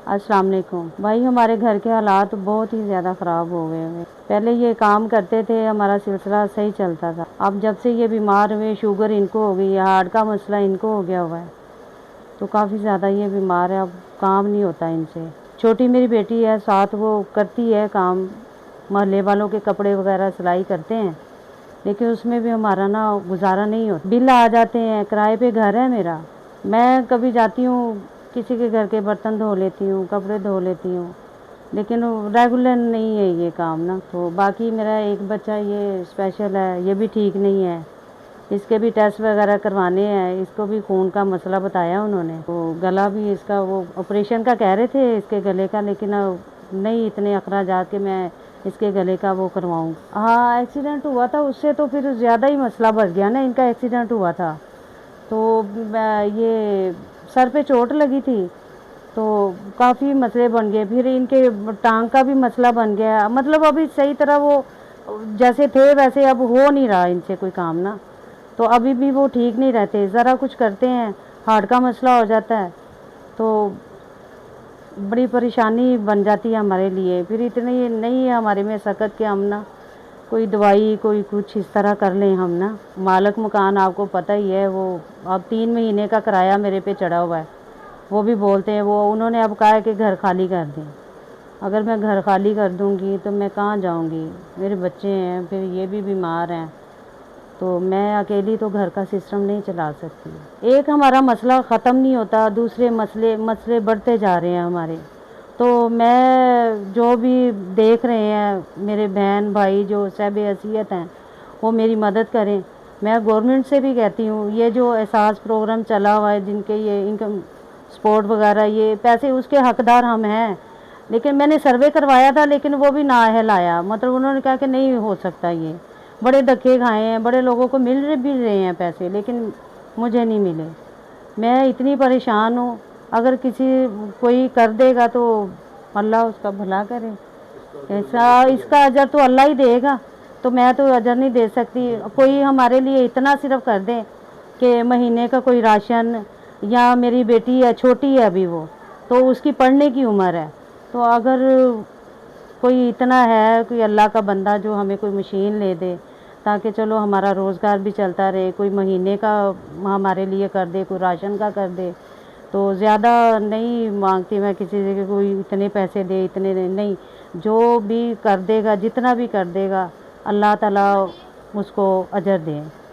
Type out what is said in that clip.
अस्सलाम वालेकुम भाई, हमारे घर के हालात बहुत ही ज़्यादा ख़राब हो गए हैं। पहले ये काम करते थे, हमारा सिलसिला सही चलता था। अब जब से ये बीमार हुए, शुगर इनको हो गई है, हार्ट का मसला इनको हो गया हुआ है, तो काफ़ी ज़्यादा ये बीमार है। अब काम नहीं होता इनसे। छोटी मेरी बेटी है, साथ वो करती है काम, मोहल्ले वालों के कपड़े वगैरह सिलाई करते हैं, लेकिन उसमें भी हमारा ना गुजारा नहीं होता। बिल आ जाते हैं, किराए पे घर है मेरा। मैं कभी जाती हूँ, किसी के घर के बर्तन धो लेती हूँ, कपड़े धो लेती हूँ, लेकिन रेगुलर नहीं है ये काम ना। तो बाकी मेरा एक बच्चा ये स्पेशल है, ये भी ठीक नहीं है, इसके भी टेस्ट वगैरह करवाने हैं। इसको भी खून का मसला बताया उन्होंने, तो गला भी इसका, वो ऑपरेशन का कह रहे थे इसके गले का, लेकिन नहीं इतने अखराजात के मैं इसके गले का वो करवाऊँ। हाँ, एक्सीडेंट हुआ था उससे, तो फिर ज़्यादा ही मसला बढ़ गया ना। इनका एक्सीडेंट हुआ था तो ये सर पे चोट लगी थी, तो काफ़ी मसले बन गए। फिर इनके टांग का भी मसला बन गया। मतलब अभी सही तरह वो जैसे थे वैसे अब हो नहीं रहा इनसे कोई काम ना। तो अभी भी वो ठीक नहीं रहते, ज़रा कुछ करते हैं हार्ट का मसला हो जाता है, तो बड़ी परेशानी बन जाती है हमारे लिए। फिर इतनी नहीं है हमारे में सकत कि हम ना कोई दवाई कोई कुछ इस तरह कर लें हम ना। मालिक मकान आपको पता ही है, वो अब 3 महीने का किराया मेरे पे चढ़ा हुआ है। वो भी बोलते हैं, वो उन्होंने अब कहा है कि घर खाली कर दें। अगर मैं घर खाली कर दूंगी तो मैं कहाँ जाऊंगी? मेरे बच्चे हैं, फिर ये भी बीमार हैं, तो मैं अकेली तो घर का सिस्टम नहीं चला सकती। एक हमारा मसला ख़त्म नहीं होता, दूसरे मसले बढ़ते जा रहे हैं हमारे। तो मैं जो भी देख रहे हैं, मेरे बहन भाई जो साहिब हैसियत हैं, वो मेरी मदद करें। मैं गवर्नमेंट से भी कहती हूँ, ये जो एहसास प्रोग्राम चला हुआ है, जिनके ये इनकम सपोर्ट वगैरह, ये पैसे उसके हकदार हम हैं। लेकिन मैंने सर्वे करवाया था, लेकिन वो भी नाअहल आया। मतलब उन्होंने कहा कि नहीं हो सकता, ये बड़े धक्के खाए हैं, बड़े लोगों को मिल भी रहे हैं पैसे, लेकिन मुझे नहीं मिले। मैं इतनी परेशान हूँ। अगर कोई कर देगा तो अल्लाह उसका भला करे। ऐसा इसका अजर तो अल्लाह ही देगा, तो मैं तो अजर नहीं दे सकती। कोई हमारे लिए इतना सिर्फ कर दे कि महीने का कोई राशन, या मेरी बेटी है, छोटी है अभी वो, तो उसकी पढ़ने की उम्र है, तो अगर कोई इतना है, कोई अल्लाह का बंदा जो हमें कोई मशीन ले दे, ताकि चलो हमारा रोज़गार भी चलता रहे, कोई महीने का हमारे लिए कर दे, कोई राशन का कर दे, तो ज़्यादा नहीं मांगती मैं किसी से कि कोई इतने पैसे दे, इतने नहीं। जो भी कर देगा, जितना भी कर देगा, अल्लाह ताला उसको अजर दे।